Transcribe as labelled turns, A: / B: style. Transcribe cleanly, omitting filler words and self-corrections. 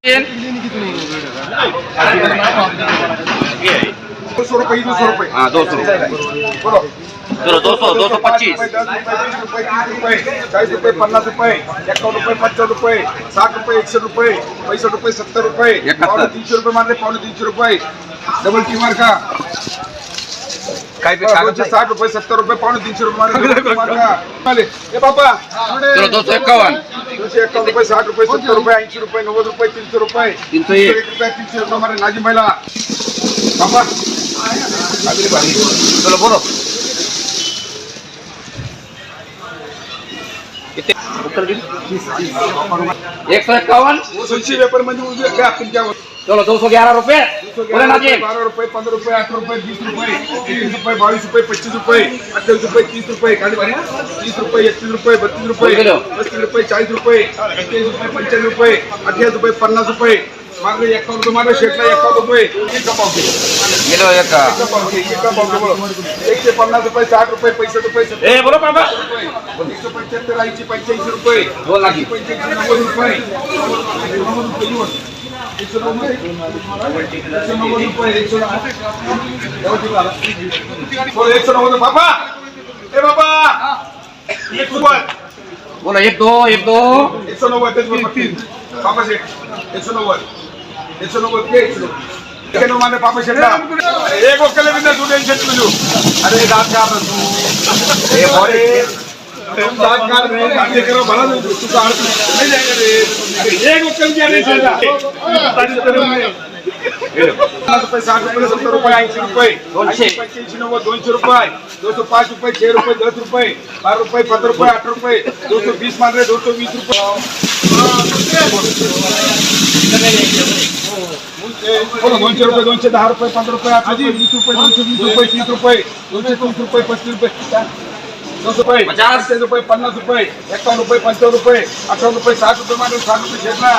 A: ₹200 ₹200
B: हाँ 200
A: बोलो
B: चलो 200 225
A: ₹10 ₹20 ₹30 ₹40 ₹50 ₹51 ₹55 ₹60 ₹100 ₹65 ₹70 ₹300 मारले ₹300 डबल टी मार का
B: काय पे कागद नाही.
A: ₹60 ₹70 ₹300 मारले ए बाबा
B: चलो 251
A: ₹251 ₹60 ₹70 ₹80 ₹90 ₹300 ₹301 मारे नाजी महिला बाबा अगली बारी
B: चलो बोलो कितने उत्तर दिन 151
A: सुनशी पेपर मध्ये उभे काय आपण क्या
B: चलो 211 रुपए बोले ना जी
A: ₹12 ₹15 ₹8 ₹20 ₹30 ₹22 ₹25 ₹28 ₹30 खाली बारी ₹30 ₹31 ₹32 ₹35 ₹40 ₹40 ₹45 ₹58 ₹50 मागले 51 मागले शेटला 51 एक पावते
B: ये लो एक
A: एक पावते बोलो 150 ₹60 ₹65
B: ए बोलो बाबा
A: 175 आईची ₹85
B: बोल ना जी
A: 90 ₹190 बाबा ए बाबा एक सुपर
B: बोलो 1 2
A: 190 पापा शेठ 190 के माने पापा शेठला एक ओकले बिना तू टेंशन तुझू अरे दात का तू ए बोले तुम दात का रे करो भला तुझा अर्थ नहीं जाएगा रे एक ओकल क्या रे चला तारीफ करूंगा ₹50 ₹60 ₹70 ₹80 ₹85 ₹90 ₹200 ₹205 ₹6 ₹10 ₹12 ₹15 ₹8 220 मान रहे ₹220 बोलो ₹200 ₹210 ₹15 ₹8 ₹20 ₹220 ₹30 ₹230 ₹35 ₹200 ₹50 ₹50 ₹51 ₹55 ₹58 ₹60 मान ₹60 शेटला